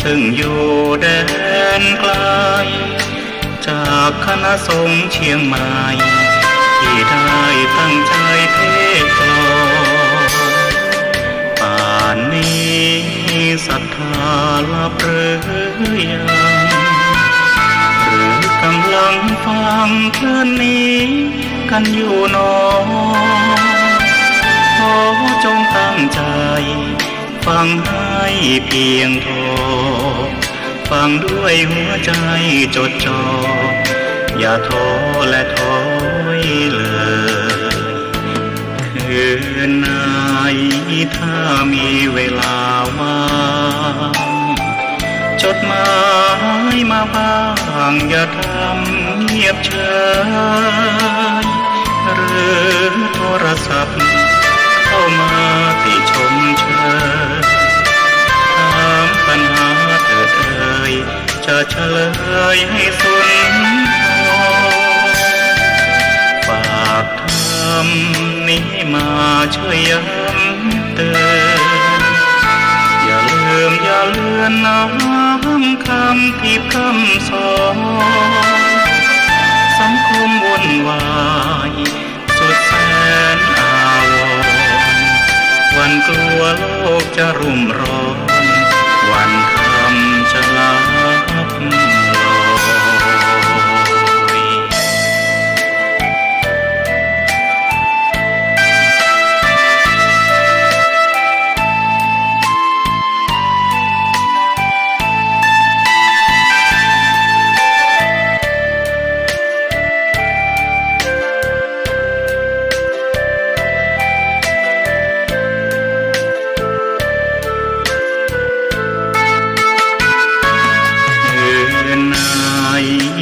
ซึ่งอยู่แดนไกลจากคณะสงฆ์เชียงใหม่ที่ได้ตั้งใจเทศน์กลอนป่านนี้ศรัทธาลับหรือยังหรือกำลังฟังคลื่นนี้กันอยู่หนอขอจงตั้งใจฟังให้เพียงพอฟังด้วยหัวใจจดจ่ออย่าท้อและถอยเลยคืนไหนถ้ามีเวลาว่างจดหมายมาบ้างอย่าทำเงียบเฉยหรือโทรศัพท์เข้ามาติชมเชยถามปัญหาเถิดเอ่ยจะเฉลยให้สุนทรฝากธรรมนี้มาช่วยย้ำเตือนอย่าลืมอย่าเลือนน้ำคำที่พร่ำสอนสังคมวุ่นวายสุดแสนอาวรณ์วันกลัวโลกจะรุ่มร้อนวันคำจะลับลอ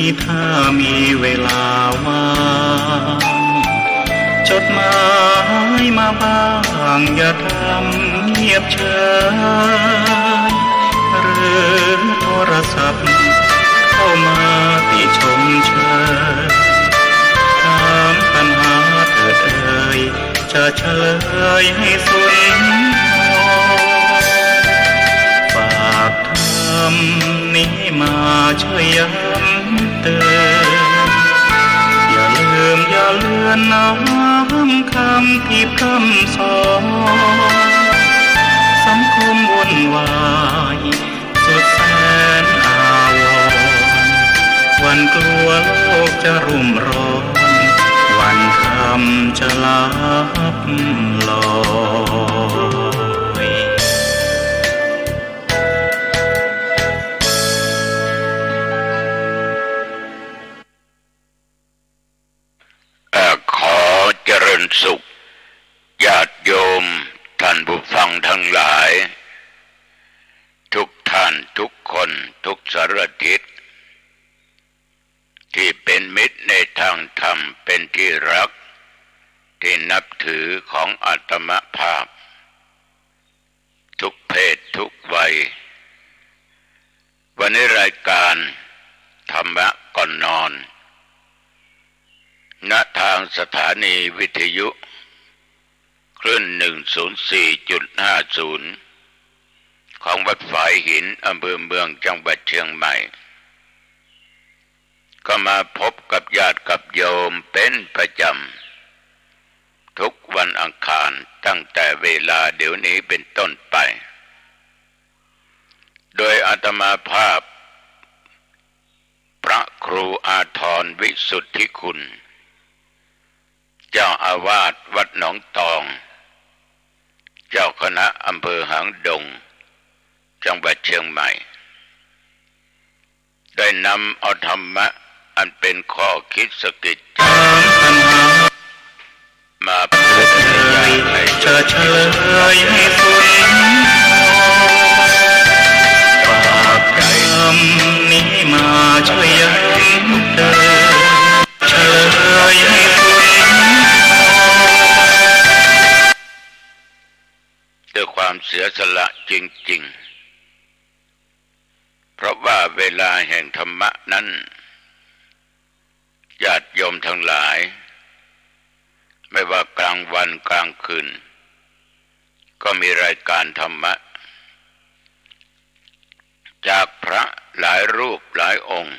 ยถ้ามีเวลาว่างจดหมายมาบ้างอย่าทำเงียบเฉยหรือโทรศัพท์เข้ามาติชมเชยถามปัญหาเถิดเอ่ยจะเฉลยให้สุนทรฝากธรรมนี้มาช่วยย้ำเตือนอย่าลืมอย่าเลือนน้ำคำที่พร่ำสอนสังคมวุ่นวายสุดแสนอาวรณ์วันกลัวโลกจะรุ่มร้อนวันคำจะลับลอยขอเจริญสุขญาติโยมท่านผู้ฟังทั้งหลายทุกท่านทุกคนทุกสารทิศที่เป็นมิตรในทางธรรมเป็นที่รักที่นับถือของอาตมภาพทุกเพศทุกวัยวันนี้รายการธรรมะก่อนนอนณทางสถานีวิทยุคลื่น 104.50 ของวัดฝายหินอำเภอเมืองจังหวัดเชียงใหม่ก็มาพบกับญาติกับโยมเป็นประจำทุกวันอังคารตั้งแต่เวลาเดี๋ยวนี้เป็นต้นไปโดยอาตมาภาพพระครูอาทรวิสุทธิคุณเจ้าอาวาสวัดหนองตองเจ้าคณะอำเภอหางดงจังหวัดเชียงใหม่ได้นำเอาธรรมะอันเป็นข้อคิดสกิดใจมาพูดให้จะเฉลยให้สุนฝากธรรมนี้มาช่วยย้ำเตือนเฉลยให้สุนด้วยความเสียสละจริงๆเพราะว่าเวลาแห่งธรรมะนั้นญาติโยมทั้งหลายไม่ว่ากลางวันกลางคืนก็มีรายการธรรมะ จากพระหลายรูปหลายองค์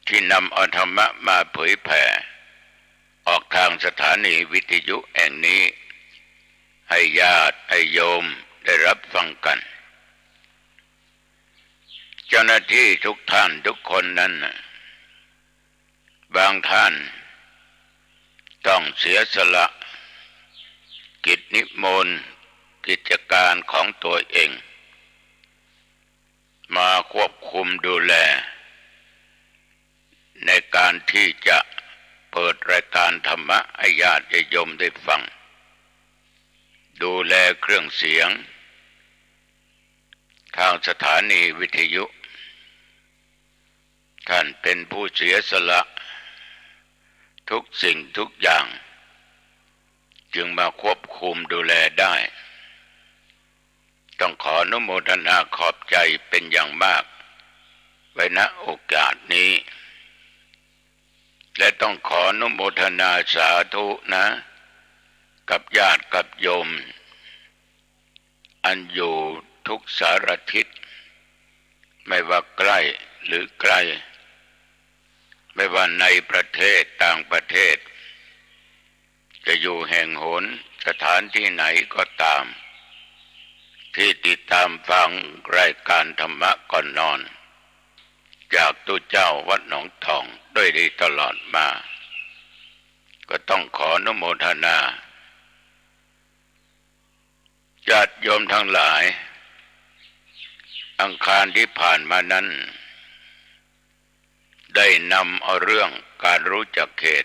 ที่นำเอาธรรมะมาเผยแผ่ออกทางสถานีวิทยุแห่งนี้ให้ญาติให้โยมได้รับฟังกันเจ้าหน้าที่ทุกท่านทุกคนนั้นบางท่านต้องเสียสละกิจนิมนต์กิจการของตัวเองมาควบคุมดูแลในการที่จะเปิดรายการธรรมะให้ญาติโยมได้ฟังดูแลเครื่องเสียงทางสถานีวิทยุท่านเป็นผู้เสียสละทุกสิ่งทุกอย่างจึงมาควบคุมดูแลได้ต้องขออนุโมทนาขอบใจเป็นอย่างมากไว้ณโอกาสนี้และต้องขออนุโมทนาสาธุนะกับญาติกับโยมอันอยู่ทุกสารทิศไม่ว่าใกล้หรือไกลไม่ว่าในประเทศต่างประเทศจะอยู่แห่งหนสถานที่ไหนก็ตามที่ติดตามฟังรายการธรรมะก่อนนอนจากตุเจ้าวัดหนองทองด้วยดีตลอดมาก็ต้องขออนุโมทนาญาติโยมทั้งหลายอังคารที่ผ่านมานั้นได้นำเอาเรื่องการรู้จักเขต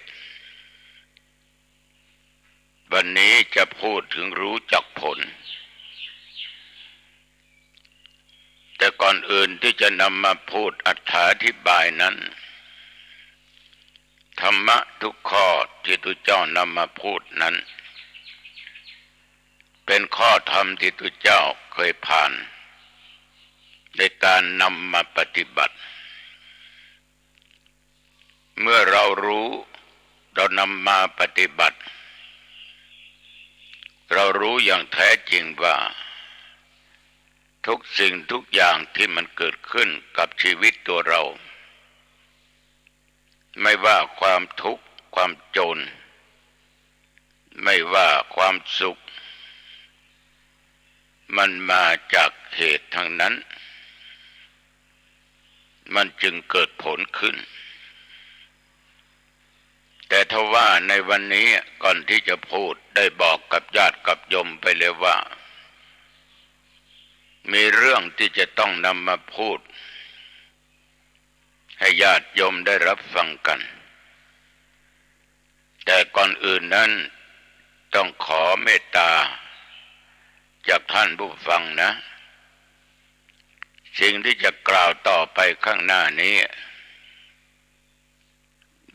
วันนี้จะพูดถึงรู้จักผลแต่ก่อนอื่นที่จะนำมาพูดอธิบายนั้นธรรมะทุกข้อที่ตุเจ้านำมาพูดนั้นเป็นข้อธรรมที่ตุเจ้าเคยผ่านในการนำมาปฏิบัติเมื่อเรารู้เรานำมาปฏิบัติเรารู้อย่างแท้จริงว่าทุกสิ่งทุกอย่างที่มันเกิดขึ้นกับชีวิตตัวเราไม่ว่าความทุกข์ความจนไม่ว่าความสุขมันมาจากเหตุทั้งนั้นมันจึงเกิดผลขึ้นแต่ทว่าในวันนี้ก่อนที่จะพูดได้บอกกับญาติกับโยมไปเลยว่ามีเรื่องที่จะต้องนำมาพูดให้ญาติโยมได้รับฟังกันแต่ก่อนอื่นนั้นต้องขอเมตตาจากท่านผู้ฟังนะสิ่งที่จะกล่าวต่อไปข้างหน้านี้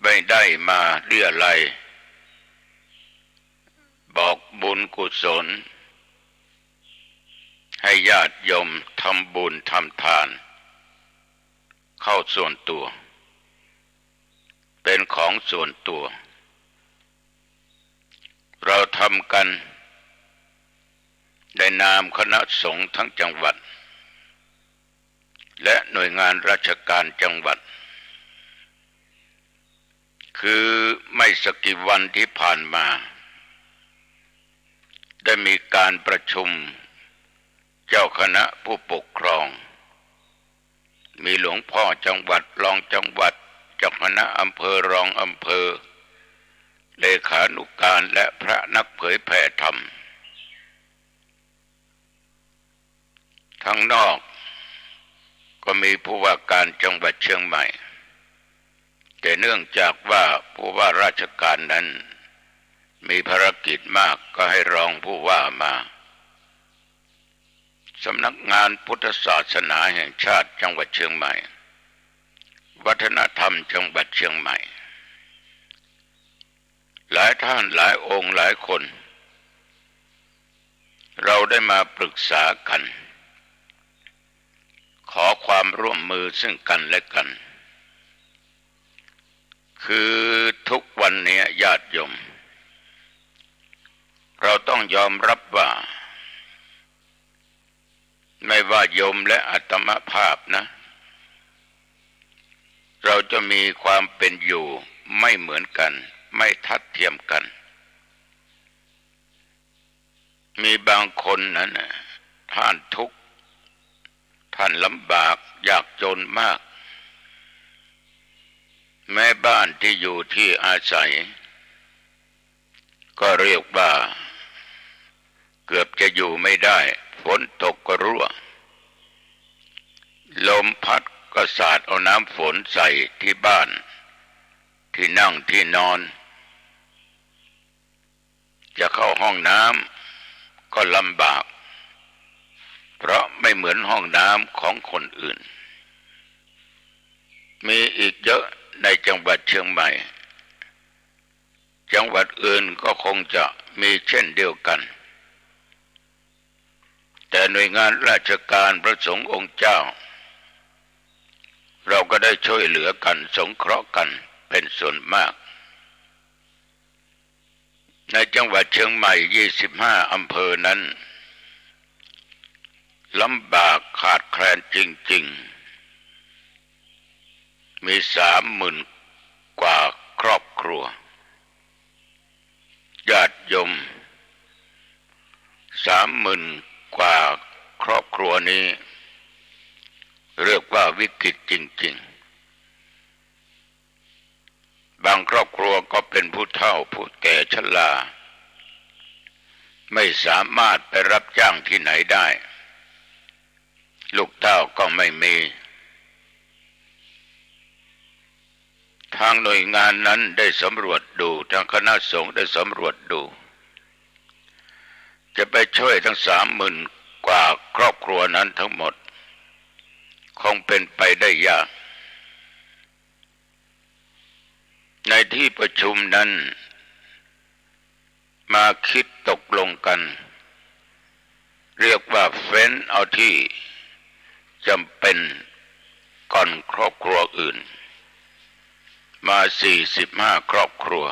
ไม่ได้มาเรี่ยไรบอกบุญกุศลให้ญาติโยมทำบุญทำทานเข้าส่วนตัวเป็นของส่วนตัวเราทำกันในนามคณะสงฆ์ทั้งจังหวัดและหน่วยงานราชการจังหวัดคือไม่สักกี่วันที่ผ่านมาได้มีการประชุมเจ้าคณะผู้ปกครองมีหลวงพ่อจังหวัดรองจังหวัดเจ้าคณะอำเภอรองอำเภอเลขานุการและพระนักเผยแผ่ธรรมทั้งนอกก็มีผู้ว่าการจังหวัดเชียงใหม่แต่เนื่องจากว่าผู้ว่าราชการนั้นมีภารกิจมากก็ให้รองผู้ว่ามาสำนักงานพุทธศาสนาแห่งชาติจังหวัดเชียงใหม่วัฒนธรรมจังหวัดเชียงใหม่หลายท่านหลายองค์หลายคนเราได้มาปรึกษากันขอความร่วมมือซึ่งกันและกันคือทุกวันนี้ญาติโยมเราต้องยอมรับว่า ไม่ว่าโยมและอาตมภาพนะ เราจะมีความเป็นอยู่ไม่เหมือนกันไม่ทัดเทียมกันมีบางคนนั้นท่านทุกข์ท่านลำบากยากจนมากแม้บ้านที่อยู่ที่อาศัยก็เรียกว่าเกือบจะอยู่ไม่ได้ฝนตกก็รั่วลมพัดก็สาดเอาน้ำฝนใส่ที่บ้านที่นั่งที่นอนจะเข้าห้องน้ำก็ลำบากเพราะไม่เหมือนห้องน้ำของคนอื่นมีอีกเยอะในจังหวัดเชียงใหม่จังหวัดอื่นก็คงจะมีเช่นเดียวกันแต่หน่วยงานราชการพระสงฆ์องค์เจ้าเราก็ได้ช่วยเหลือกันสงเคราะห์กันเป็นส่วนมากในจังหวัดเชียงใหม่25อำเภอนั้นลำบากขาดแคลนจริงๆมี30,000 กว่าครอบครัวญาติโยม30,000 กว่าครอบครัวนี้เรียกว่าวิกฤตจริงๆบางครอบครัวก็เป็นผู้เฒ่าผู้แก่ชราไม่สามารถไปรับจ้างที่ไหนได้ลูกเต้าก็ไม่มีทางหน่วยงานนั้นได้สำรวจดูทางคณะสงฆ์ได้สำรวจดูจะไปช่วยทั้ง30,000 กว่าครอบครัวนั้นทั้งหมดคงเป็นไปได้ยากในที่ประชุมนั้นมาคิดตกลงกันเรียกว่าเฟ้นเอาที่จำเป็นก่อนครอบครัวอื่นมา45ครอบครัว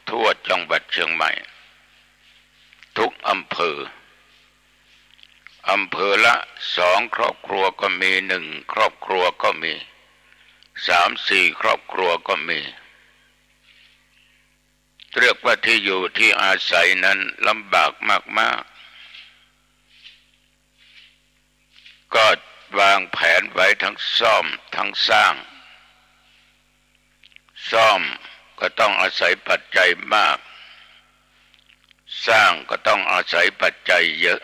ทั่วจังหวัดเชียงใหม่ทุกอำเภอละ2ครอบครัวก็มี1ครอบครัวก็มี3-4ครอบครัวก็มีเรียกว่าที่อยู่ที่อาศัยนั้นลำบากมากๆก็วางแผนไว้ทั้งซ่อมทั้งสร้างซ่อมก็ต้องอาศัยปัจจัยมากสร้างก็ต้องอาศัยปัจจัยเยอะ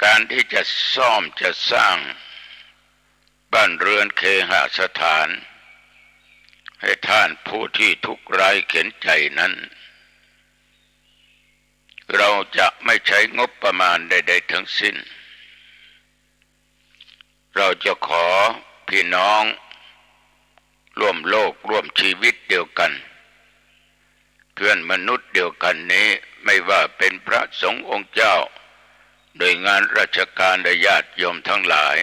การที่จะซ่อมจะสร้างบ้านเรือนเคหสถานให้ท่านผู้ที่ทุกข์ร้ายเข็ญใจนั้นเราจะไม่ใช้งบประมาณใดๆทั้งสิ้นเราจะขอพี่น้องร่วมโลกร่วมชีวิตเดียวกันเพื่อนมนุษย์เดียวกันนี้ไม่ว่าเป็นพระสงฆ์องค์เจ้าโดยงานราชการและญาติโยมทั้งหลาย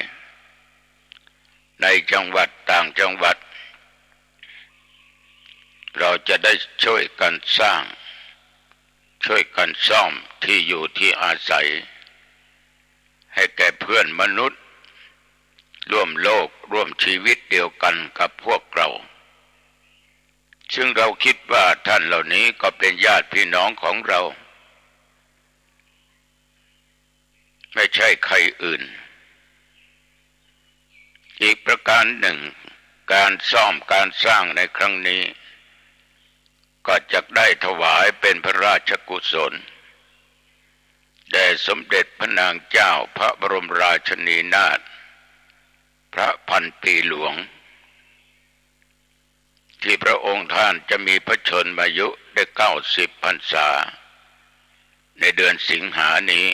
ในจังหวัดต่างจังหวัดเราจะได้ช่วยกันสร้างช่วยกันซ่อมที่อยู่ที่อาศัยให้แก่เพื่อนมนุษย์ร่วมโลกร่วมชีวิตเดียวกันกับพวกเราซึ่งเราคิดว่าท่านเหล่านี้ก็เป็นญาติพี่น้องของเราไม่ใช่ใครอื่นอีกประการหนึ่งการซ่อมการสร้างในครั้งนี้ก็จะได้ถวายเป็นพระราชกุศลแด่สมเด็จพระนางเจ้าพระบรมราชินีนาถพระพันปีหลวงที่พระองค์ท่านจะมีพระชนมายุได้90 พรรษาในเดือนสิงหานี้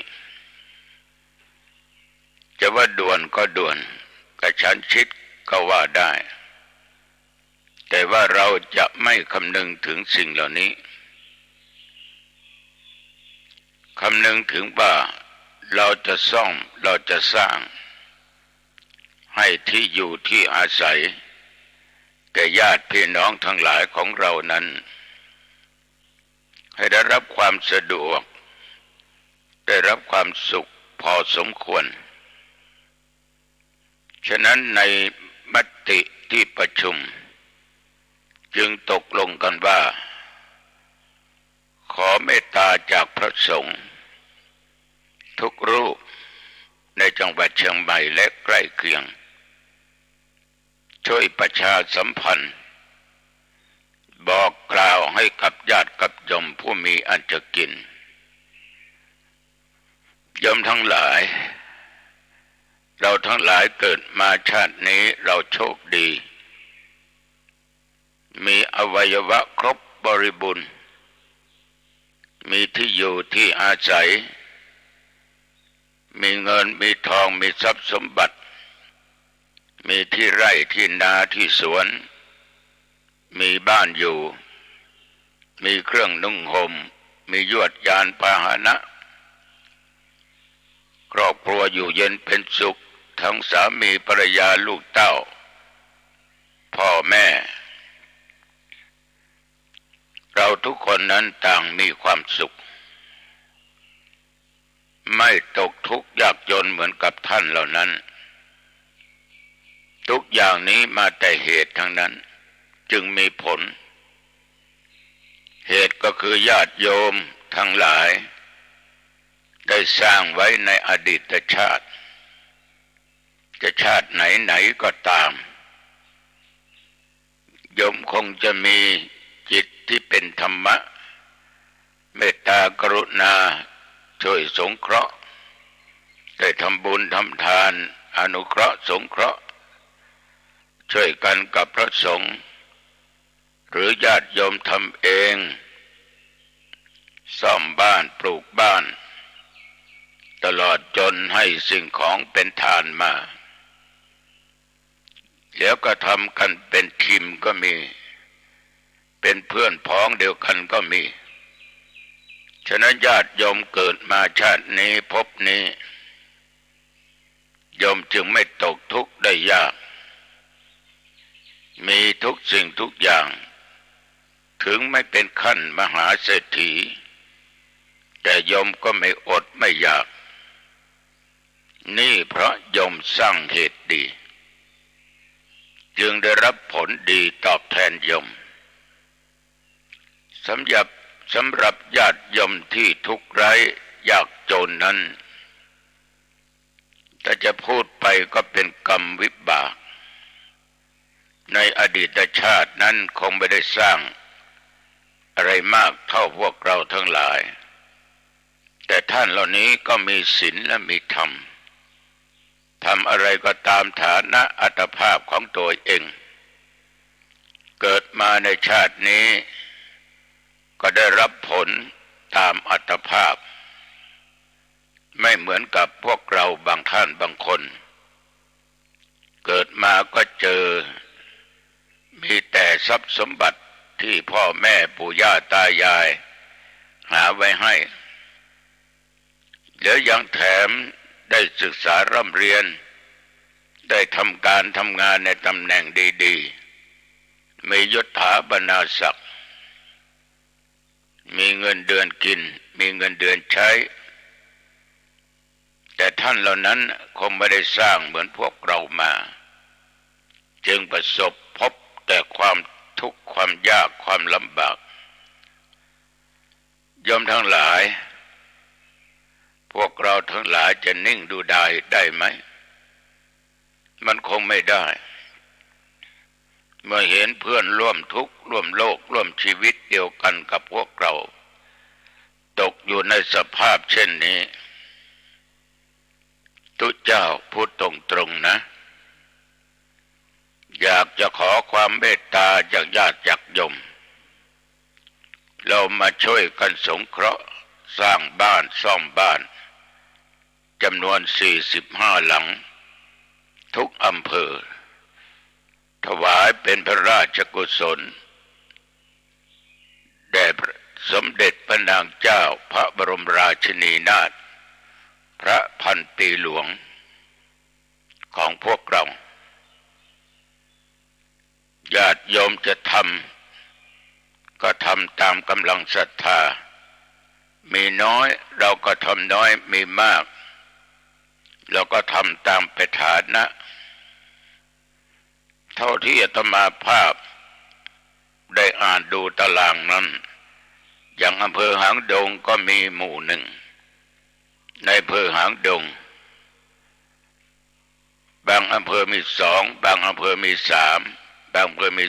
จะว่าด่วนก็ด่วนกระชั้นชิดก็ว่าได้แต่ว่าเราจะไม่คำนึงถึงสิ่งเหล่านี้คำนึงถึงว่าเราจะซ่อมเราจะสร้างให้ที่อยู่ที่อาศัยแก่ญาติพี่น้องทั้งหลายของเรานั้นให้ได้รับความสะดวก ได้รับความสุขพอสมควรฉะนั้นในมติที่ประชุมจึงตกลงกันว่าขอเมตตาจากพระสงฆ์ทุกรูปในจังหวัดเชียงใหม่และใกล้เคียงช่วยประชาสัมพันธ์บอกกล่าวให้กับญาติกับโยมผู้มีอันจะกินโยมทั้งหลายเราทั้งหลายเกิดมาชาตินี้เราโชคดีมีอวัยวะครบบริบูรณ์มีที่อยู่ที่อาศัยมีเงินมีทองมีทรัพย์สมบัติมีที่ไร่ที่นาที่สวนมีบ้านอยู่มีเครื่องนุ่งห่มมียวดยานพาหนะครอบครัวอยู่เย็นเป็นสุขทั้งสามีภรรยาลูกเต้าพ่อแม่เราทุกคนนั้นต่างมีความสุขไม่ตกทุกข์ยากจนเหมือนกับท่านเหล่านั้นทุกอย่างนี้มาแต่เหตุทั้งนั้นจึงมีผลเหตุก็คือญาติโยมทั้งหลายได้สร้างไว้ในอดีตชาติจะชาติไหนๆก็ตามโยมคงจะมีจิตที่เป็นธรรมะเมตตากรุณาช่วยสงเคราะห์ได้ทำบุญทำทานอนุเคราะห์สงเคราะห์ช่วยกันกับพระสงฆ์หรือญาติโยมทำเองซ่อมบ้านปลูกบ้านตลอดจนให้สิ่งของเป็นทานมาแล้วก็ทำกันเป็นทีมก็มีเป็นเพื่อนพ้องเดียวกันก็มีฉะนั้นญาติโยมเกิดมาชาตินี้ภพนี้โยมจึงไม่ตกทุกข์ได้ยากมีทุกสิ่งทุกอย่างถึงไม่เป็นขั้นมหาเศรษฐีแต่โยมก็ไม่อดไม่อยากนี่เพราะโยมสร้างเหตุดีจึงได้รับผลดีตอบแทนโยมสำหรับญาติโยมที่ทุกข์ไร้ยากจนนั้นถ้าจะพูดไปก็เป็นกรรมวิบากในอดีตชาตินั้นคงไม่ได้สร้างอะไรมากเท่าพวกเราทั้งหลายแต่ท่านเหล่านี้ก็มีศีลและมีธรรมทำอะไรก็ตามฐานะอัตภาพของตัวเองเกิดมาในชาตินี้ก็ได้รับผลตามอัตภาพไม่เหมือนกับพวกเราบางท่านบางคนเกิดมาก็เจอมีแต่ทรัพย์สมบัติที่พ่อแม่ปู่ย่าตายายหาไว้ให้แล้วยังแถมได้ศึกษาร่ำเรียนได้ทำการทำงานในตำแหน่งดีๆมียศถาบรรดาศักดิ์มีเงินเดือนกินมีเงินเดือนใช้แต่ท่านเหล่านั้นคงไม่ได้สร้างเหมือนพวกเรามาจึงประสบพบแต่ความทุกข์ความยากความลำบากโยมทั้งหลายพวกเราทั้งหลายจะนิ่งดูได้ไหมมันคงไม่ได้เมื่อเห็นเพื่อนร่วมทุกข์ร่วมโลกร่วมชีวิตเดียวกันกับพวกเราตกอยู่ในสภาพเช่นนี้ทุกเจ้าพูดตรงๆนะอยากจะขอความเมตตาจากญาติจากโยมเรามาช่วยกันสงเคราะห์สร้างบ้านซ่อมบ้านจำนวน45 หลังทุกอำเภอถวายเป็นพระราชกุศลแด่สมเด็จพระนางเจ้าพระบรมราชินีนาถพระพันปีหลวงของพวกเราญาติโยมจะทำก็ทำตามกำลังศรัทธา มีน้อยเราก็ทำน้อยมีมากเราก็ทำตามไปฐานะเท่าที่อาตมาภาพได้อ่านดูตารางนั้นอย่างอำเภอหางดงก็มีหมู่หนึ่งในอำเภอหางดงบางอำเภอมี2บางอำเภอมี3บางอำเภอมี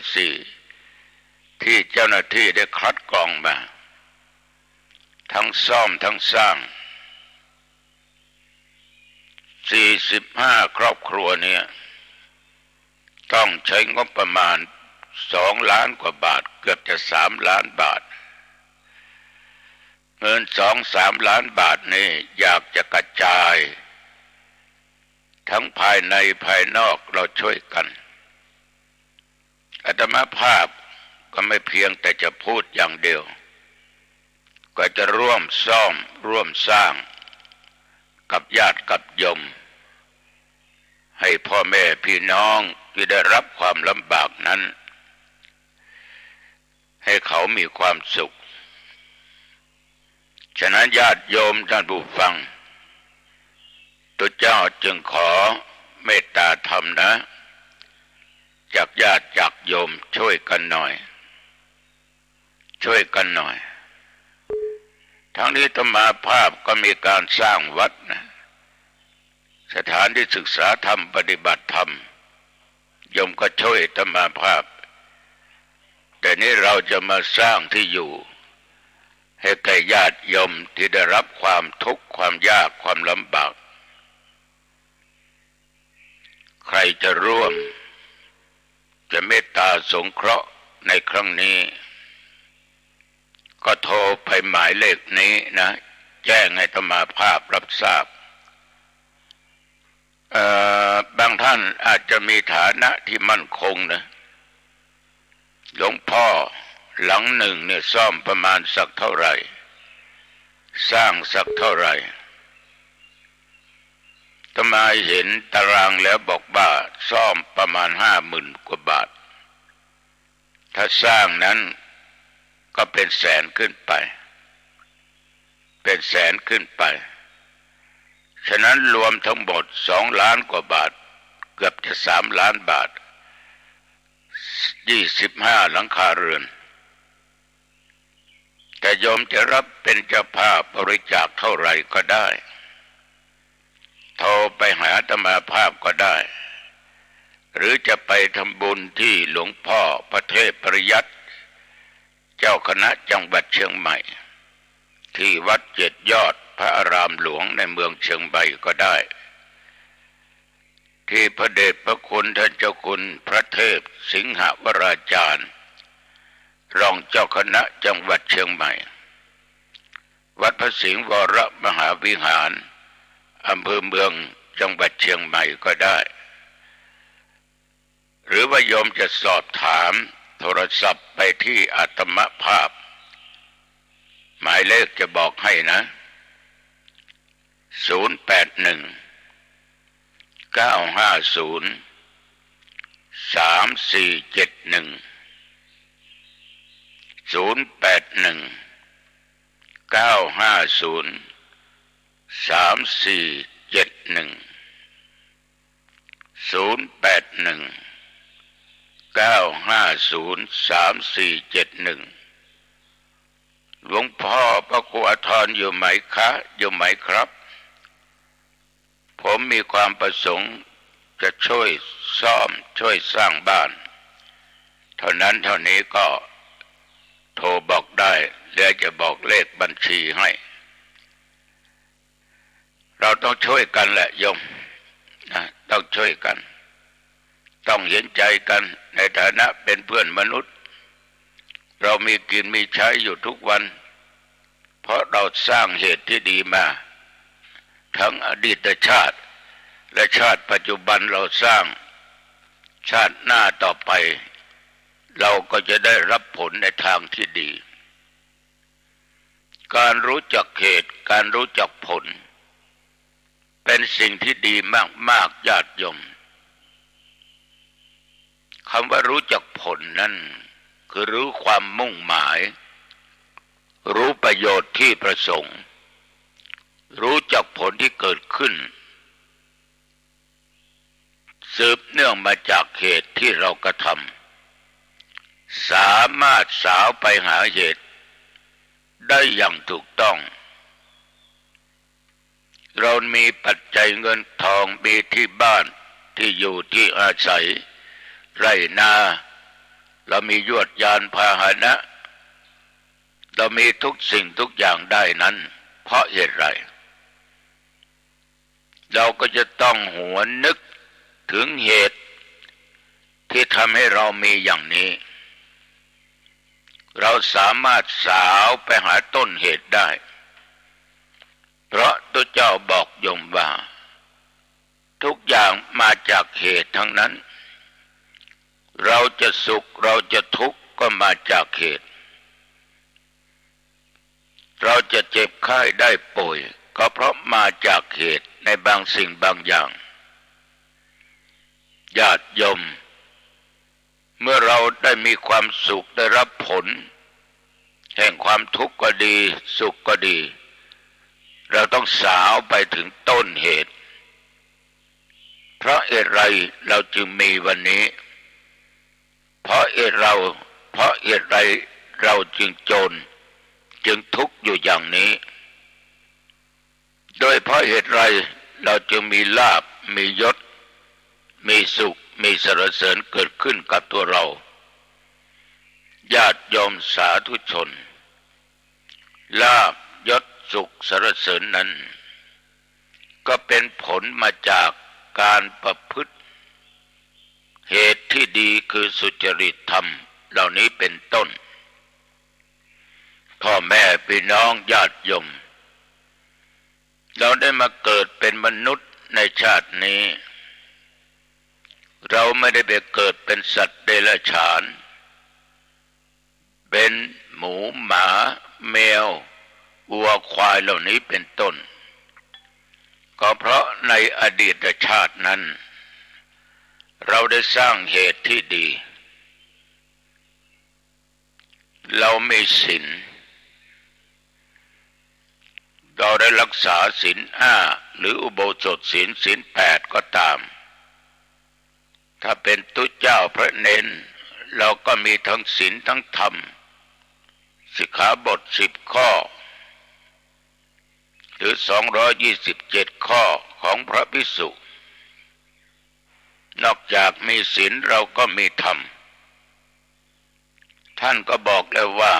4ที่เจ้าหน้าที่ได้คัดกรองมาทั้งซ่อมทั้งสร้าง45ครอบครัวเนี่ยต้องใช้งบประมาณ2 ล้านกว่าบาทเกือบจะ3 ล้านบาทเงิน2-3 ล้านบาทนี่อยากจะกระจายทั้งภายในภายนอกเราช่วยกันอาตมาภาพก็ไม่เพียงแต่จะพูดอย่างเดียวก็จะร่วมซ่อมร่วมสร้างกับญาติกับโยมให้พ่อแม่พี่น้องที่ได้รับความลำบากนั้นให้เขามีความสุขฉะนั้นญาติโยมท่านผู้ฟังตัวเจ้าจึงขอเมตตาธรรมนะจากญาติจากโยมช่วยกันหน่อยช่วยกันหน่อยทั้งนี้อาตมาภาพก็มีการสร้างวัดนะสถานที่ศึกษาธรรมปฏิบัติธรรมโยมก็ช่วยอาตมาภาพแต่นี้เราจะมาสร้างที่อยู่ให้แก่ญาติโยมที่ได้รับความทุกข์ความยากความลำบากใครจะร่วมจะเมตตาสงเคราะห์ในครั้งนี้ก็โทรไปหมายเลขนี้นะแจ้งให้อาตมาภาพรับทราบบางท่านอาจจะมีฐานะที่มั่นคงนะหลวงพ่อหลังหนึ่งเนี่ยซ่อมประมาณสักเท่าไหร่สร้างสักเท่าไหร่อาตมาเห็นตารางแล้วบอกว่าซ่อมประมาณ50,000 กว่าบาทถ้าสร้างนั้นก็เป็นแสนขึ้นไปเป็นแสนขึ้นไปฉะนั้นรวมทั้งหมด2 ล้านกว่าบาทเกือบจะ3 ล้านบาท25 หลังคาเรือนแต่โยมจะรับเป็นเจ้าภาพบริจาคเท่าไหร่ก็ได้โทรไปหาอาตมาภาพก็ได้หรือจะไปทำบุญที่หลวงพ่อพระเทพปริยัติเจ้าคณะจังหวัดเชียงใหม่ที่วัด7 ยอดพระอารามหลวงในเมืองเชียงใหม่ก็ได้ที่พระเดชพระคุณท่านเจ้าคุณพระเทพสิงหวราจารย์รองเจ้าคณะจังหวัดเชียงใหม่วัดพระสิงห์วรมหาวิหารอำเภอเมืองจังหวัดเชียงใหม่ก็ได้หรือว่าโยมจะสอบถามโทรศัพท์ไปที่อาตมภาพหมายเลขจะบอกให้นะ081 950 3471 081 950 3471 081 950 3471หลวงพ่อพระครูอาทรอยู่ไหมคะอยู่ไหมครับผมมีความประสงค์จะช่วยซ่อมช่วยสร้างบ้านเท่านั้นเท่านี้ก็โทรบอกได้เดี๋ยวจะบอกเลขบัญชีให้เราต้องช่วยกันแหละโยมต้องช่วยกันต้องเห็นใจกันในฐานะเป็นเพื่อนมนุษย์เรามีกินมีใช้อยู่ทุกวันเพราะเราสร้างเหตุที่ดีมาทั้งอดีตชาติและชาติปัจจุบันเราสร้างชาติหน้าต่อไปเราก็จะได้รับผลในทางที่ดีการรู้จักเหตุการรู้จักผลเป็นสิ่งที่ดีมากๆญาติโยมคำว่ารู้จักผลนั้นคือรู้ความมุ่งหมาย รู้ประโยชน์ที่ประสงค์รู้จักผลที่เกิดขึ้นสืบเนื่องมาจากเหตุที่เรากระทำสามารถสาวไปหาเหตุได้อย่างถูกต้องเรามีปัจจัยเงินทองมีที่บ้านที่อยู่ที่อาศัยไร่นาเรามียวดยานพาหนะเรามีทุกสิ่งทุกอย่างได้นั้นเพราะเหตุไรเราก็จะต้องหวนนึกถึงเหตุที่ทำให้เรามีอย่างนี้เราสามารถสาวไปหาต้นเหตุได้เพราะตัวเจ้าบอกโยมว่าทุกอย่างมาจากเหตุทั้งนั้นเราจะสุขเราจะทุกข์ก็มาจากเหตุเราจะเจ็บไข้ได้ป่วยก็เพราะมาจากเหตุในบางสิ่งบางอย่างญาติโยมเมื่อเราได้มีความสุขได้รับผลแห่งความทุกข์ก็ดีสุขก็ดีเราต้องสาวไปถึงต้นเหตุเพราะอะไรเราจึงมีวันนี้เพราะอะไรเราจึงจนจึงทุกข์อยู่อย่างนี้โดยเพราะเหตุไรเราจึงมีลาภมียศมีสุขมีสรรเสริญเกิดขึ้นกับตัวเราญาติโยมสาธุชนลาภยศสุขสรรเสริญนั้นก็เป็นผลมาจากการประพฤติเหตุที่ดีคือสุจริตธรรมเหล่านี้เป็นต้นพ่อแม่พี่น้องญาติโยมเราได้มาเกิดเป็นมนุษย์ในชาตินี้เราไม่ได้ไปเกิดเป็นสัตว์เดรัจฉานเป็นหมูหมาแมววัวควายเหล่านี้เป็นต้นก็เพราะในอดีตชาตินั้นเราได้สร้างเหตุที่ดีเรามีศีลเราได้รักษาศีล5หรืออุโบสถศีล8ก็ตามถ้าเป็นตุเจ้าพระเนนเราก็มีทั้งศีลทั้งธรรมสิกขาบท10ข้อหรือ227ข้อของพระภิกษุนอกจากมีศีลเราก็มีธรรมท่านก็บอกแล้วว่า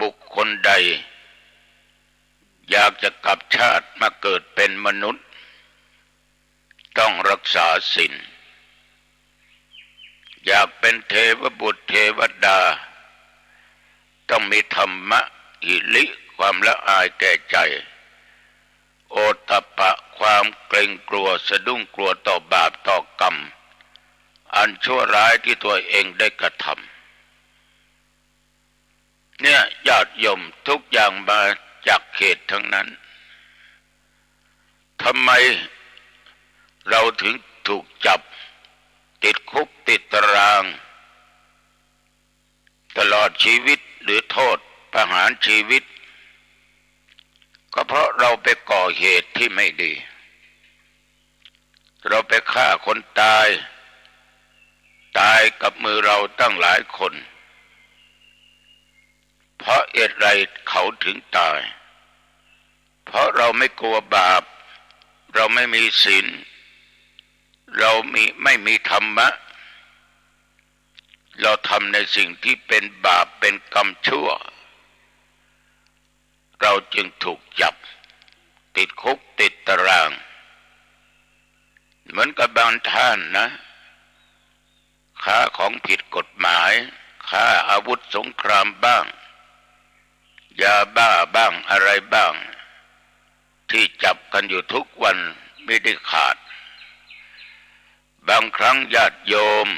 บุคคลใดอยากจะกลับชาติมาเกิดเป็นมนุษย์ต้องรักษาศีลอยากเป็นเทวบุตรเทวดาต้องมีธรรมะหิริความละอายแก่ใจโอตตัปปะความเกรงกลัวสะดุ้งกลัวต่อบาปต่อกรรมอันชั่วร้ายที่ตัวเองได้กระทำเนี่ยญาติโยมทุกอย่างมาจากเหตุทั้งนั้นทำไมเราถึงถูกจับติดคุกติดตารางตลอดชีวิตหรือโทษประหารชีวิตก็เพราะเราไปก่อเหตุที่ไม่ดีเราไปฆ่าคนตายกับมือเราตั้งหลายคนเพราะเหตุไรเขาถึงตายเพราะเราไม่กลัวบาปเราไม่มีศีลเราไม่มีธรรมะเราทำในสิ่งที่เป็นบาปเป็นกรรมชั่วเราจึงถูกจับติดคุกติดตารางเหมือนกับบางท่านนะค้าของผิดกฎหมายค้าอาวุธสงครามบ้างยาบ้าบ้างอะไรบ้างที่จับกันอยู่ทุกวันไม่ได้ขาดบางครั้งญาติโยม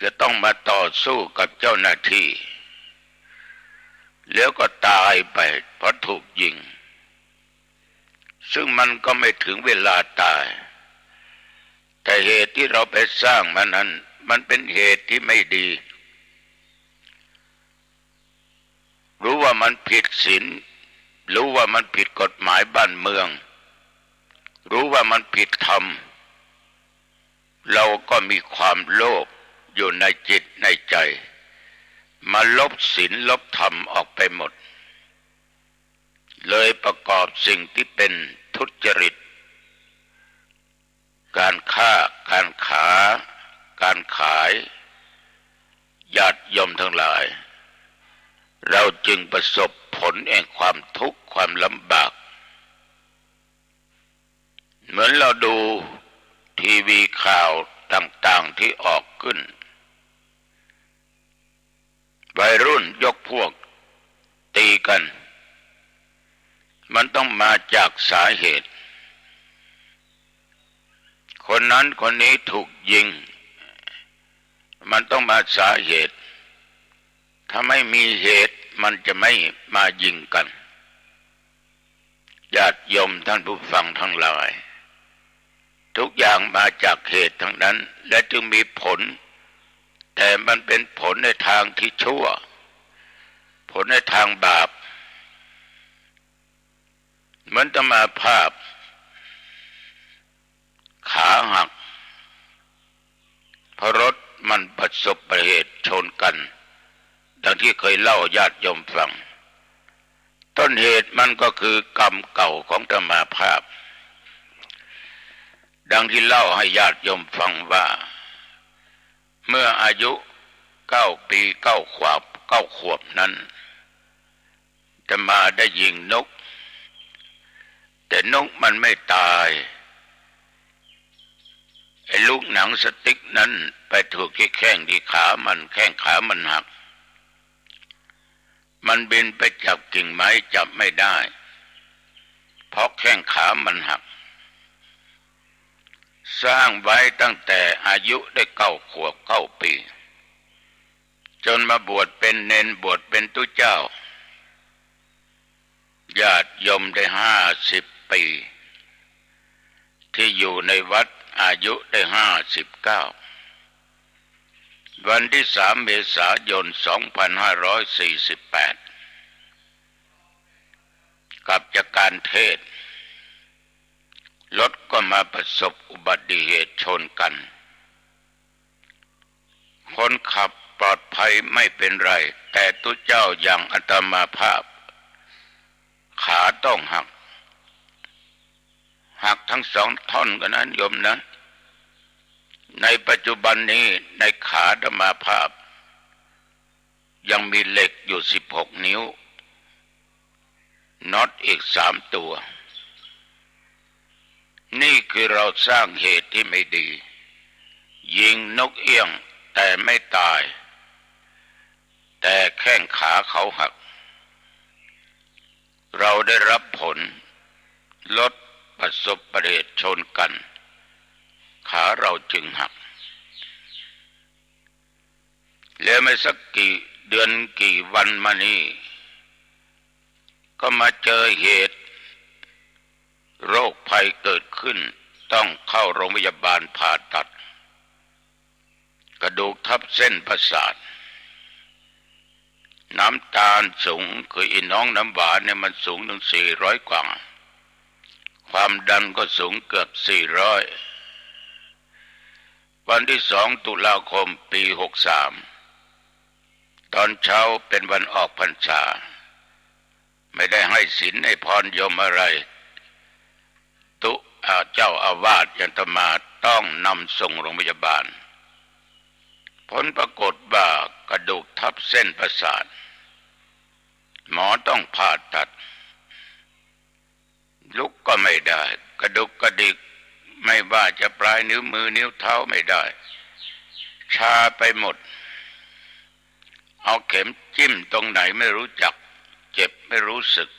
จะต้องมาต่อสู้กับเจ้าหน้าที่แล้วก็ตายไปเพราะถูกยิงซึ่งมันก็ไม่ถึงเวลาตายแต่เหตุที่เราไปสร้างมันนั้นมันเป็นเหตุที่ไม่ดี รู้ว่ามันผิดศีลรู้ว่ามันผิดกฎหมายบ้านเมืองรู้ว่ามันผิดธรรมเราก็มีความโลภอยู่ในจิตในใจมาลบศีลลบธรรมออกไปหมดเลยประกอบสิ่งที่เป็นทุจริตการฆ่าการการขายญาติโยมทั้งหลายเราจึงประสบผลแห่งความทุกข์ความลำบากเหมือนเราดูทีวีข่าวต่างๆที่ออกขึ้นวัยรุ่นยกพวกตีกันมันต้องมาจากสาเหตุคนนั้นคนนี้ถูกยิงมันต้องมาสาเหตุถ้าไม่มีเหตุมันจะไม่มายิงกันญาติโยมท่านผู้ฟังทั้งหลายทุกอย่างมาจากเหตุทั้งนั้นและจึงมีผลแต่มันเป็นผลในทางที่ชั่วผลในทางบาปเหมือนตมาภาพขาหักเพราะรถมันประสบอุบัติเหตุชนกันดังที่เคยเล่าญาติโยมฟังต้นเหตุมันก็คือกรรมเก่าของตมาภาพดังที่เล่าให้ญาติโยมฟังว่าเมื่ออายุ9 ปี9 ขวบนั้นจะมาได้ยิงนกแต่นกมันไม่ตายไอ้ลูกหนังสติ๊กนั้นไปถูกที่แข้งที่ขามันแข้งขามันหักมันบินไปจับกิ่งไม้จับไม่ได้เพราะแข้งขามันหักสร้างไว้ตั้งแต่อายุได้9 ขวบ9 ปีจนมาบวชเป็นเณรบวชเป็นตู้เจ้าญาติโยมได้50 ปีที่อยู่ในวัดอายุได้59วันที่3 เมษายน 2548กลับจากการเทศน์รถก็มาประสบอุบัติเหตุชนกันคนขับปลอดภัยไม่เป็นไรแต่ตู้เจ้าอย่างอาตมาภาพขาต้องหักทั้ง2 ท่อนกันนั้นโยมนะในปัจจุบันนี้ในขาอาตมาภาพยังมีเหล็กอยู่16 นิ้วน็อตอีก3 ตัวนี่คือเราสร้างเหตุที่ไม่ดียิงนกเอี้ยงแต่ไม่ตายแต่แข้งขาเขาหักเราได้รับผลรถประสบอุบัติเหตุชนกันขาเราจึงหักแล้วไม่สักกี่เดือนกี่วันมานี้ก็มาเจอเหตุโรคภัยเกิดขึ้นต้องเข้าโรงพยาบาลผ่าตัดกระดูกทับเส้นประสาทน้ำตาลสูงคืออีน้องน้ำหวานเนี่ยมันสูงถึง400 กว่าความดันก็สูงเกือบ400วันที่2 ตุลาคมปี63ตอนเช้าเป็นวันออกพรรษาไม่ได้ให้ศีลให้พรโยมอะไรเจ้าอาวาสยันตมาต้องนำส่งโรงพยาบาลผลปรากฏว่ากระดูกทับเส้นประสาทหมอต้องผ่าตัดลุกก็ไม่ได้กระดุกกระดิกไม่ว่าจะปลายนิ้วมือนิ้วเท้าไม่ได้ชาไปหมดเอาเข็มจิ้มตรงไหนไม่รู้จักเจ็บไม่รู้สึก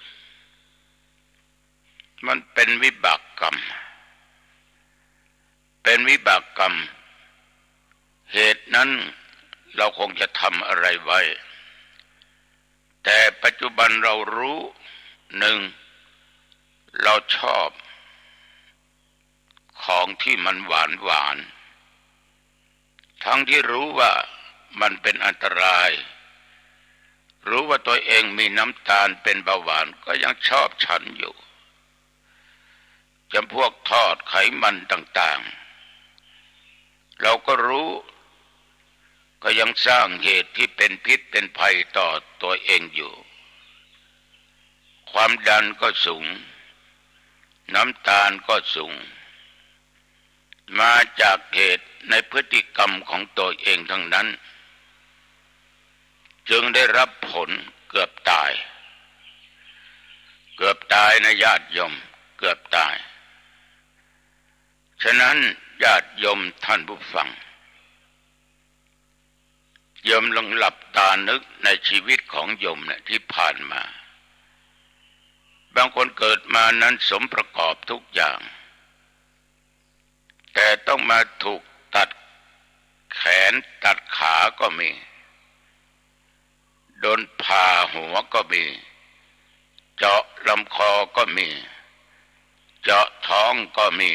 มันเป็นวิบากกรรมเหตุนั้นเราคงจะทำอะไรไว้แต่ปัจจุบันเรารู้1เราชอบของที่มันหวานทั้งที่รู้ว่ามันเป็นอันตราย รู้ว่าตัวเองมีน้ำตาลเป็นเบาหวานก็ยังชอบฉันอยู่จำพวกทอดไขมันต่างๆเราก็รู้ก็ยังสร้างเหตุที่เป็นพิษเป็นภัยต่อตัวเองอยู่ความดันก็สูงน้ำตาลก็สูงมาจากเหตุในพฤติกรรมของตัวเองทั้งนั้นจึงได้รับผลเกือบตายนะญาติโยมเกือบตายฉะนั้นญาติโยมท่านผู้ฟังโยมลองหลับตานึกในชีวิตของโยมเนี่ยที่ผ่านมาบางคนเกิดมานั้นสมประกอบทุกอย่างแต่ต้องมาถูกตัดแขนตัดขาก็มีโดนผ่าหัวก็มีเจาะลำคอก็มีเจาะท้องก็มี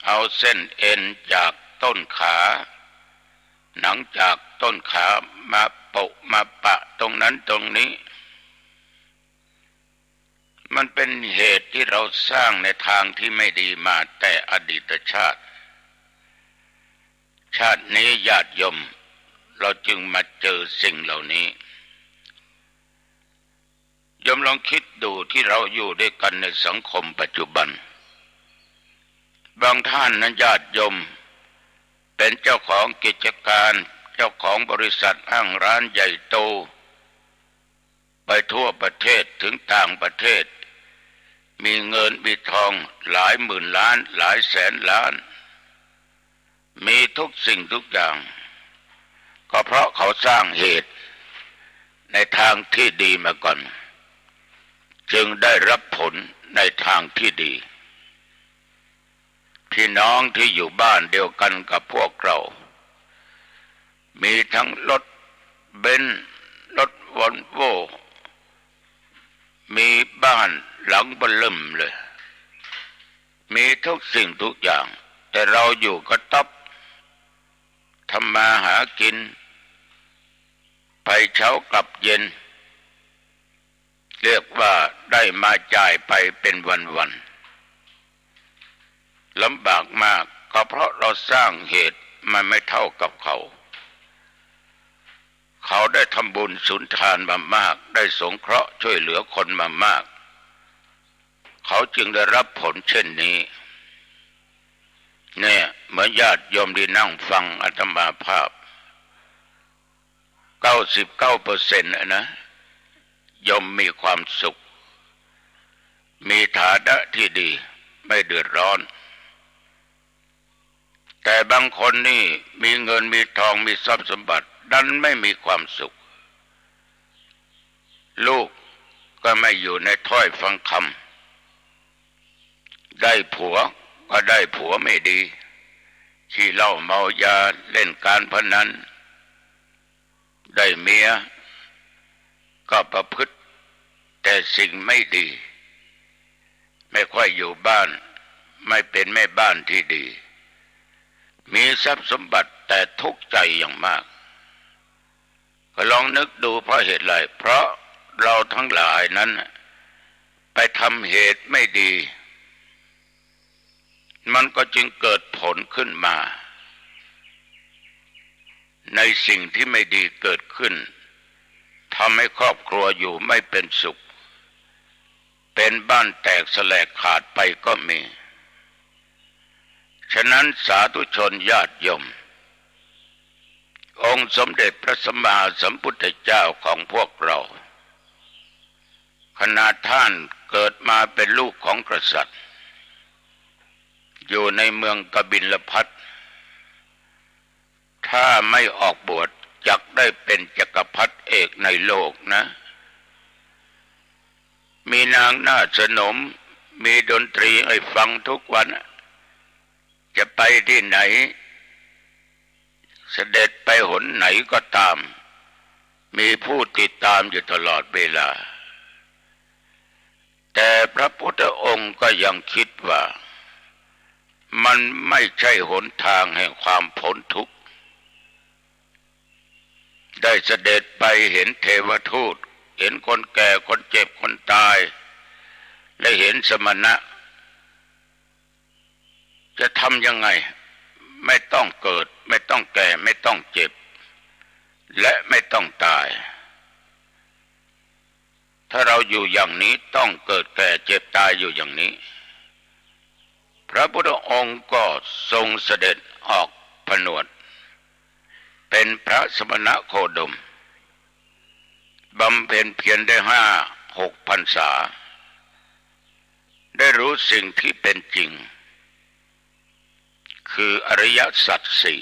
เอาเส้นเอ็นจากต้นขาหนังจากต้นขามาโปะมาปะตรงนั้นตรงนี้มันเป็นเหตุที่เราสร้างในทางที่ไม่ดีมาแต่อดีตชาตินี้ญาติโยมเราจึงมาเจอสิ่งเหล่านี้โยมลองคิดดูที่เราอยู่ด้วยกันในสังคมปัจจุบันบางท่านนั้นญาติโยมเป็นเจ้าของกิจการเจ้าของบริษัทห้างร้านใหญ่โตไปทั่วประเทศถึงต่างประเทศมีเงินมีทองหลายหมื่นล้านหลายแสนล้านมีทุกสิ่งทุกอย่างก็เพราะเขาสร้างเหตุในทางที่ดีมาก่อนจึงได้รับผลในทางที่ดีพี่น้องที่อยู่บ้านเดียวกันกับพวกเรามีทั้งรถเบนซ์รถวอลโว่มีบ้านหลังเบิ่มเลยมีทุกสิ่งทุกอย่างแต่เราอยู่กระต๊อบทำมาหากินไปเช้ากลับเย็นเรียกว่าได้มาจ่ายไปเป็นวันๆลำบากมากก็เพราะเราสร้างเหตุมันไม่เท่ากับเขาได้ทำบุญสุนทานมามากได้สงเคราะห์ช่วยเหลือคนมามากเขาจึงได้รับผลเช่นนี้เนี่ยเหมือนญาติโยมที่นั่งฟังอาตมาภาพ 99% นะโยมมีความสุขมีฐานะที่ดีไม่เดือดร้อนแต่บางคนนี่มีเงินมีทองมีทรัพย์สมบัติดันไม่มีความสุขลูกก็ไม่อยู่ในถ้อยฟังคำได้ผัวก็ได้ผัวไม่ดีขี้เหล้าเมายาเล่นการพนันได้เมียก็ประพฤติแต่สิ่งไม่ดีไม่ค่อยอยู่บ้านไม่เป็นแม่บ้านที่ดีมีทรัพย์สมบัติแต่ทุกข์ใจอย่างมากก็ลองนึกดูเพราะเหตุไรเพราะเราทั้งหลายนั้นไปทำเหตุไม่ดีมันก็จึงเกิดผลขึ้นมาในสิ่งที่ไม่ดีเกิดขึ้นทำให้ครอบครัวอยู่ไม่เป็นสุขเป็นบ้านแตกแสลกขาดไปก็มีฉะนั้นสาธุชนญาติโยมองค์สมเด็จพระสัมมาสัมพุทธเจ้าของพวกเราขนาดท่านเกิดมาเป็นลูกของกษัตริย์อยู่ในเมืองกบิลพัสถ้าไม่ออกบวชจักได้เป็นจักรพรรดิเอกในโลกนะมีนางน่าสนมมีดนตรีให้ฟังทุกวันจะไปที่ไหนเสด็จไปหนไหนก็ตามมีผู้ติดตามอยู่ตลอดเวลาแต่พระพุทธองค์ก็ยังคิดว่ามันไม่ใช่หนทางแห่งความพ้นทุกข์ ได้เสด็จไปเห็นเทวทูตเห็นคนแก่คนเจ็บคนตายและเห็นสมณะจะทำยังไงไม่ต้องเกิดไม่ต้องแก่ไม่ต้องเจ็บและไม่ต้องตายถ้าเราอยู่อย่างนี้ต้องเกิดแก่เจ็บตายอยู่อย่างนี้พระพุทธองค์ก็ทรงเสด็จออกผนวดเป็นพระสมณโคดมบำเพ็ญเพียรได้5-6 พรรษาได้รู้สิ่งที่เป็นจริงคืออริยสัจสี่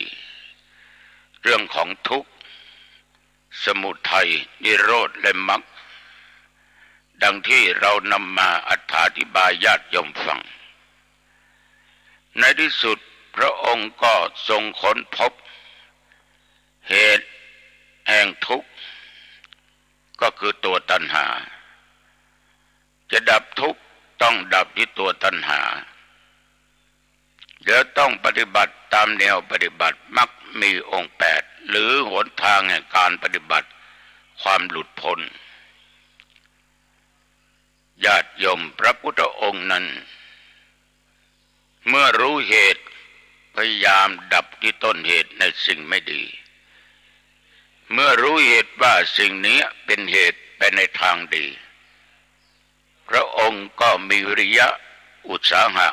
เรื่องของทุกข์สมุทัยนิโรธและมรรคดังที่เรานำมาอธิบายญาติโยมฟังในที่สุดพระองค์ก็ทรงค้นพบเหตุแห่งทุกข์ก็คือตัวตัณหาจะดับทุกข์ต้องดับที่ตัวตัณหาเดี๋ยวต้องปฏิบัติตามแนวปฏิบัติมรรคมีองค์8หรือหนทางแห่งการปฏิบัติความหลุดพ้นญาติโยมพระพุทธองค์นั้นเมื่อรู้เหตุพยายามดับที่ต้นเหตุในสิ่งไม่ดีเมื่อรู้เหตุว่าสิ่งนี้เป็นเหตุไปในทางดีพระองค์ก็มีวิริยะอุตสาหะ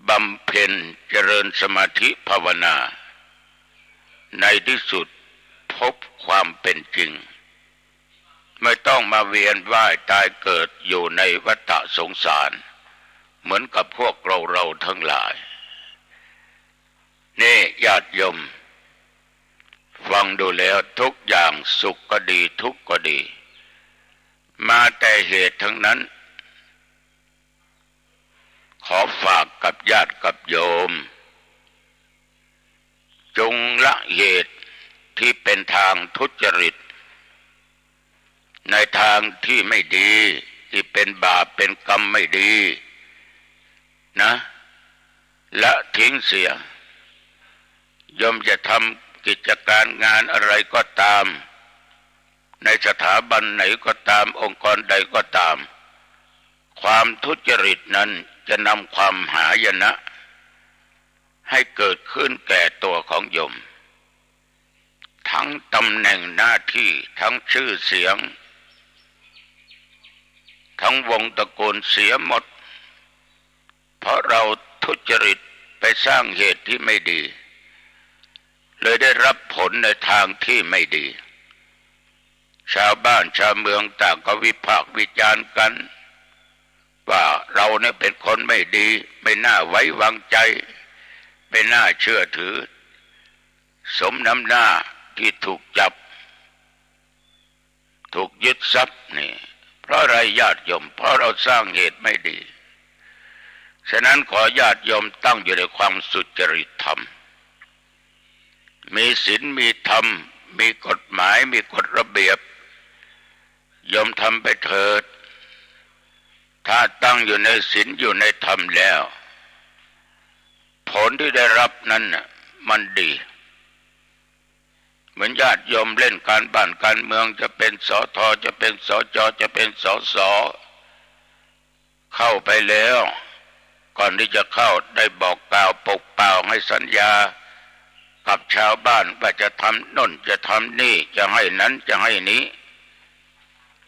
บำเพ็ญเจริญสมาธิภาวนาในที่สุดพบความเป็นจริงไม่ต้องมาเวียนว่ายตายเกิดอยู่ในวัฏสงสารเหมือนกับพวกเราทั้งหลายนี่ญาติโยมฟังดูแล้วทุกอย่างสุขก็ดีทุกข์ก็ดีมาแต่เหตุทั้งนั้นขอฝากกับญาติกับโยมจงละเหตุที่เป็นทางทุจริตในทางที่ไม่ดีที่เป็นบาปเป็นกรรมไม่ดีนะละทิ้งเสียโยมจะทำกิจการงานอะไรก็ตามในสถาบันไหนก็ตามองค์กรใดก็ตามความทุจริตนั้นจะนำความหายนะให้เกิดขึ้นแก่ตัวของโยมทั้งตำแหน่งหน้าที่ทั้งชื่อเสียงทั้งวงตระกูลเสียหมดเพราะเราทุจริตไปสร้างเหตุที่ไม่ดีเลยได้รับผลในทางที่ไม่ดีชาวบ้านชาวเมืองต่างก็วิพากษ์วิจารณ์กันว่าเราเนี่ยเป็นคนไม่ดีไม่น่าไว้วางใจไม่น่าเชื่อถือสมน้ำหน้าที่ถูกจับถูกยึดทรัพย์นี่เพราะอะไรญาติโยมเพราะเราสร้างเหตุไม่ดีฉะนั้นขอญาติโยมตั้งอยู่ในความสุจริตธรรมมีศีลมีธรรมมีกฎหมายมีกฎระเบียบโยมทำไปเถิดถ้าตั้งอยู่ในศีลอยู่ในธรรมแล้วผลที่ได้รับนั้นมันดีเหมือนญาติโยมเล่นการบ้านการเมืองจะเป็นสทจะเป็นสจจะเป็นสสเข้าไปแล้วก่อนที่จะเข้าได้บอกกล่าวปกเป่าให้สัญญากับชาวบ้านว่าจะทำน่นจะทำนี่จะให้นั้นจะให้นี้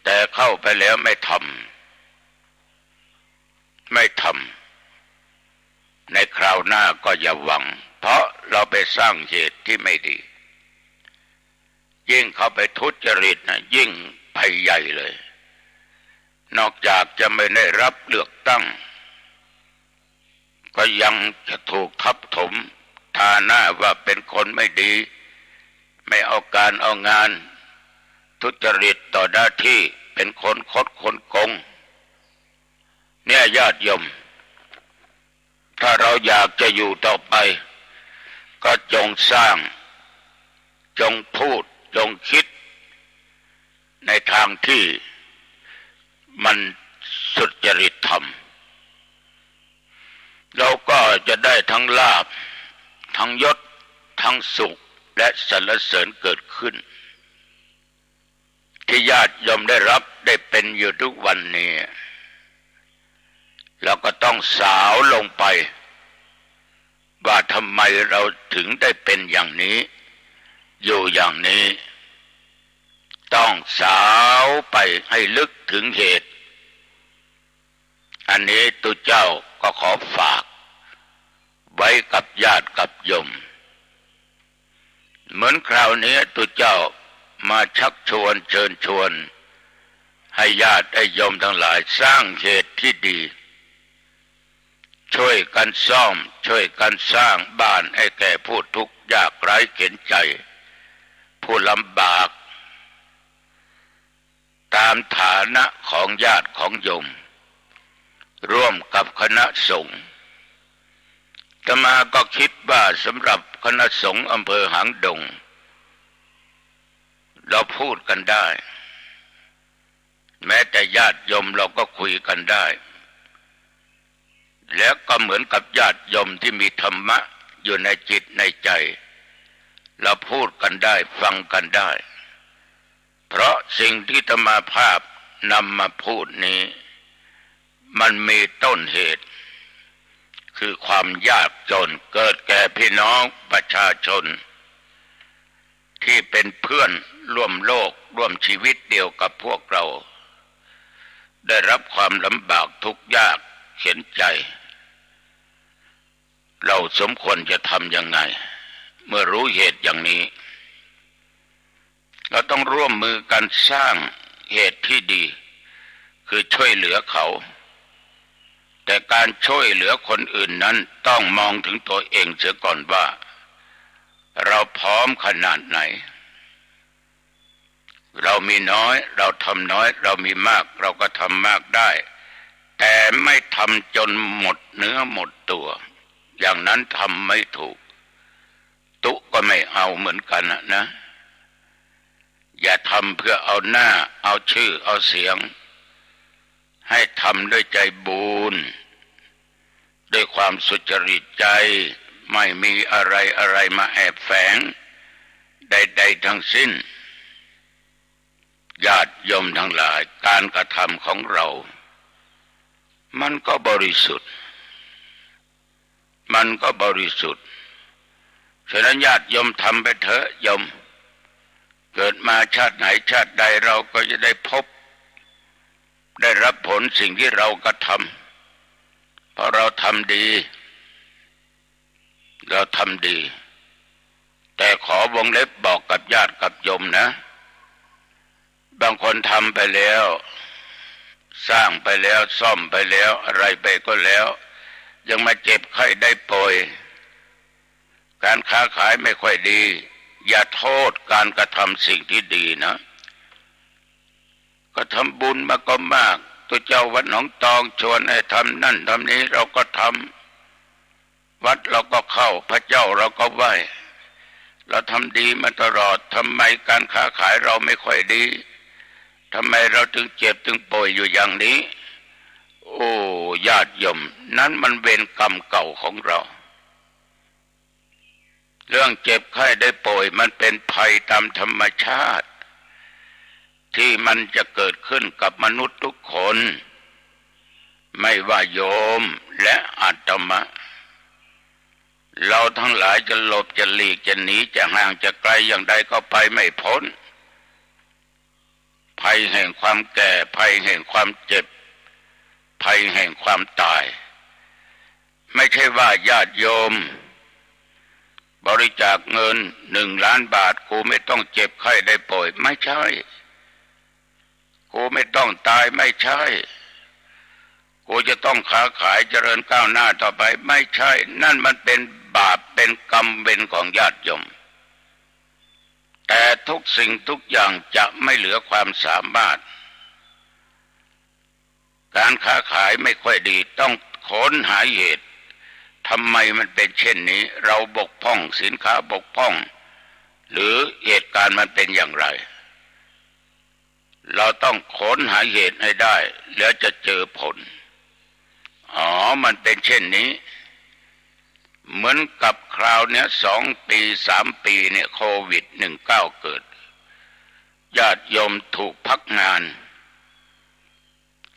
แต่เข้าไปแล้วไม่ทำในคราวหน้าก็อย่าหวังเพราะเราไปสร้างเหตุที่ไม่ดียิ่งเข้าไปทุจริตนะยิ่งภัยใหญ่เลยนอกจากจะไม่ได้รับเลือกตั้งก็ยังจะถูกทับถมฐานะว่าเป็นคนไม่ดีไม่เอาการเอางานทุจริตต่อหน้าที่เป็นคนคดคนโกงเนี่ยญาติโยมถ้าเราอยากจะอยู่ต่อไปก็จงสร้างจงพูดจงคิดในทางที่มันสุจริตธรรมเราก็จะได้ทั้งลาภทั้งยศทั้งสุข และสรรเสริญเกิดขึ้นที่ญาติโยมได้รับได้เป็นอยู่ทุกวันนี้เราก็ต้องสาวลงไปว่าทำไมเราถึงได้เป็นอย่างนี้อยู่อย่างนี้ต้องสาวไปให้ลึกถึงเหตุอันนี้ตุเจ้าก็ขอฝากไว้กับญาติกับโยมเหมือนคราวนี้ตุเจ้ามาชักชวนเชิญชวนให้ญาติให้โยมทั้งหลายสร้างเหตุที่ดีช่วยกันซ่อมช่วยกันสร้างบ้านให้แก่ผู้ทุกข์ยากไร้เข็ญใจผู้ลำบากตามฐานะของญาติของโยมร่วมกับคณะสงฆ์อาตมาก็คิดว่าสำหรับคณะสงฆ์อำเภอหางดงเราพูดกันได้แม้แต่ญาติโยมเราก็คุยกันได้แล้วก็เหมือนกับญาติโยมที่มีธรรมะอยู่ในจิตในใจเราพูดกันได้ฟังกันได้เพราะสิ่งที่อาตมาภาพนำมาพูดนี้มันมีต้นเหตุคือความยากจนเกิดแก่พี่น้องประชาชนที่เป็นเพื่อนร่วมโลกร่วมชีวิตเดียวกับพวกเราได้รับความลำบากทุกข์ยากเข็ญใจเราสมควรจะทำยังไงเมื่อรู้เหตุอย่างนี้เราต้องร่วมมือกันสร้างเหตุที่ดีคือช่วยเหลือเขาแต่การช่วยเหลือคนอื่นนั้นต้องมองถึงตัวเองเสียก่อนว่าเราพร้อมขนาดไหนเรามีน้อยเราทำน้อยเรามีมากเราก็ทำมากได้แต่ไม่ทำจนหมดเนื้อหมดตัวอย่างนั้นทำไม่ถูกตุก็ไม่เอาเหมือนกันนะอย่าทำเพื่อเอาหน้าเอาชื่อเอาเสียงให้ทำด้วยใจบุญด้วยความสุจริตใจไม่มีอะไรมาแอบแฝงใดๆทั้งสิ้นญาติโยมทั้งหลายการกระทำของเรามันก็บริสุทธิ์ฉะนั้นญาติโยมทำไปเถอะโยมเกิดมาชาติไหนชาติใดเราก็จะได้พบได้รับผลสิ่งที่เรากระทำเพราะเราทำดีแต่ขอวงเล็บบอกกับญาติกับโยมนะบางคนทำไปแล้วสร้างไปแล้วซ่อมไปแล้วอะไรไปก็แล้วยังมาเจ็บไข้ได้ป่วยการค้าขายไม่ค่อยดีอย่าโทษการกระทำสิ่งที่ดีนะก็ทำบุญมาก็มากตัวเจ้าวัดหนองตองชวนให้ทำนั่นทำนี้เราก็ทำวัดเราก็เข้าพระเจ้าเราก็ไหว้เราทำดีมาตลอดทำไมการค้าขายเราไม่ค่อยดีทำไมเราถึงเจ็บถึงป่วยอยู่อย่างนี้โอ้ญาติโยมนั้นมันเวรกรรมเก่าของเราเรื่องเจ็บไข้ได้ป่วยมันเป็นภัยตามธรรมชาติที่มันจะเกิดขึ้นกับมนุษย์ทุกคนไม่ว่าโยมและอาตมาเราทั้งหลายจะหลบจะหลีกจะหนีจะห่างจะไกลอย่างใดก็ไปไม่พ้นภัยแห่งความแก่ภัยแห่งความเจ็บภัยแห่งความตายไม่ใช่ว่าญาติโยมบริจาคเงิน1 ล้านบาทกูไม่ต้องเจ็บไข้ได้ป่วยไม่ใช่กูไม่ต้องตายไม่ใช่กูจะต้องค้าขายเจริญก้าวหน้าต่อไปไม่ใช่นั่นมันเป็นบาปเป็นกรรมเวรของญาติโยมแต่ทุกสิ่งทุกอย่างจะไม่เหลือความสามารถการค้าขายไม่ค่อยดีต้องค้นหาเหตุทำไมมันเป็นเช่นนี้เราบกพร่องสินค้าบกพร่องหรือเหตุการณ์มันเป็นอย่างไรเราต้องค้นหาเหตุให้ได้แล้วจะเจอผลมันเป็นเช่นนี้ เหมือนกับคราวเนี้ย2 ปี 3 ปีเนี่ยโควิด19เกิดญาติโยมถูกพักงาน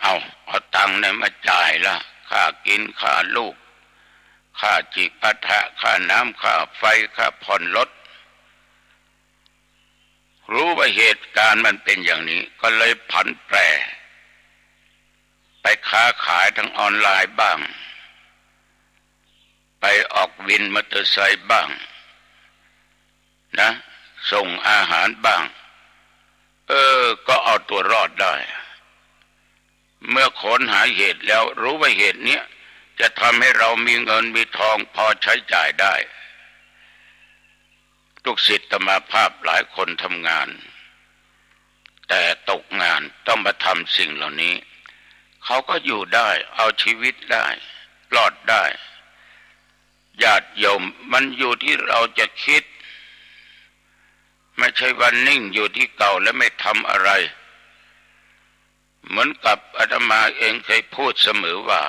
เอาตังค์เนี่ยมาจ่ายละค่ากินค่าลูกค่าจิปาถะค่าน้ำค่าไฟค่าผ่อนรถรู้ว่าเหตุการณ์มันเป็นอย่างนี้ก็เลยผันแปรไปค้าขายทั้งออนไลน์บ้างไปออกวินมอเตอร์ไซค์บ้างนะส่งอาหารบ้างก็เอาตัวรอดได้เมื่อค้นหาเหตุแล้วรู้ว่าเหตุนี้จะทำให้เรามีเงินมีทองพอใช้จ่ายได้ลูกศิษย์อาตมาภาพหลายคนทำงานแต่ตกงานต้องมาทำสิ่งเหล่านี้เขาก็อยู่ได้เอาชีวิตได้รอดได้ญาติโยมมันอยู่ที่เราจะคิดไม่ใช่วันนิ่งอยู่ที่เก่าและไม่ทำอะไรเหมือนกับอาตมาเองเคยพูดเสมอว่า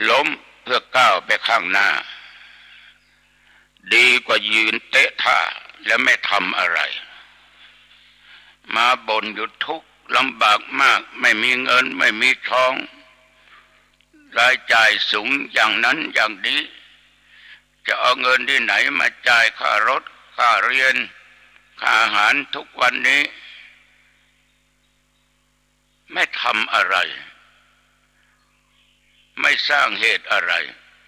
ล้มเพื่อก้าวไปข้างหน้าดีกว่ายืนเตะท่าและไม่ทำอะไรมาบ่นอยู่ทุกข์ลำบากมากไม่มีเงินไม่มีทองรายจ่ายสูงอย่างนั้นอย่างนี้จะเอาเงินที่ไหนมาจ่ายค่ารถค่าเรียนค่าอาหารทุกวันนี้ไม่ทำอะไรไม่สร้างเหตุอะไร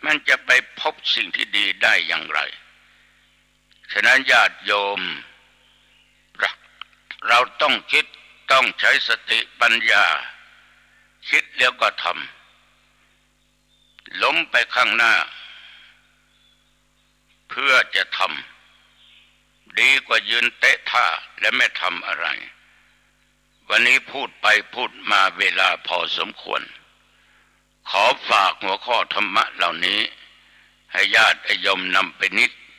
มันจะไปพบสิ่งที่ดีได้อย่างไรฉะนั้นญาติโยมเราต้องคิดต้องใช้สติปัญญาคิดแล้วก็ทำล้มไปข้างหน้าเพื่อจะทำดีกว่ายืนเตะท่าและไม่ทำอะไรวันนี้พูดไปพูดมาเวลาพอสมควรขอฝากหัวข้อธรรมะเหล่านี้ให้ญาติโยมนำไป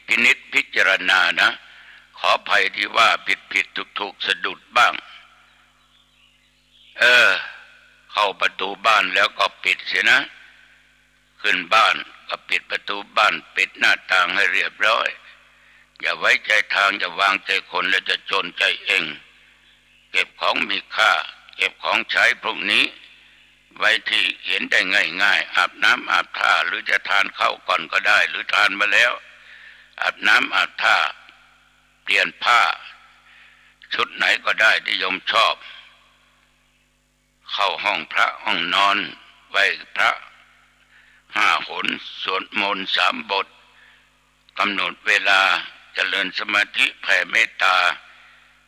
พินิจพิจารณานะขออภัยที่ว่าผิดถูกสะดุดบ้างเข้าประตูบ้านแล้วก็ปิดเสียนะขึ้นบ้านก็ปิดประตูบ้านปิดหน้าต่างให้เรียบร้อยอย่าไว้ใจทางอย่าวางใจคนแล้วจะจนใจเองเก็บของมีค่าเก็บของใช้พวกนี้ไว้ที่เห็นได้ง่ายๆอาบน้ำอาบท่าหรือจะทานข้าวก่อนก็ได้หรือทานมาแล้วอาบน้ำอาบท่าเปลี่ยนผ้าชุดไหนก็ได้ที่โยมชอบเข้าห้องพระห้องนอนไหว้พระ5 หนสวดมนต์3 บทกำหนดเวลาเจริญสมาธิแผ่เมตตา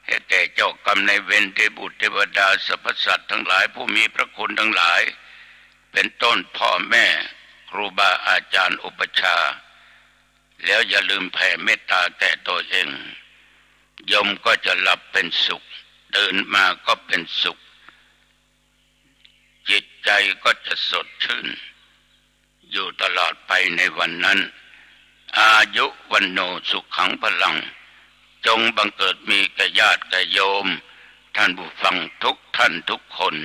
ให้แก่เจ้ากรรมนายเวรเทพบุตรเทวดาสรรพสัตว์ทั้งหลายผู้มีพระคุณทั้งหลายเป็นต้นพ่อแม่ครูบาอาจารย์อุปชาแล้วอย่าลืมแผ่เมตตาแก่ตัวเองโยมก็จะหลับเป็นสุขตื่นมาก็เป็นสุขจิตใจก็จะสดชื่นอยู่ตลอดไปในวันนั้นอายุวันโนสุขังพลังจงบังเกิดมีแก่ญาติแก่โยมท่านผู้ฟังทุกท่านทุกคน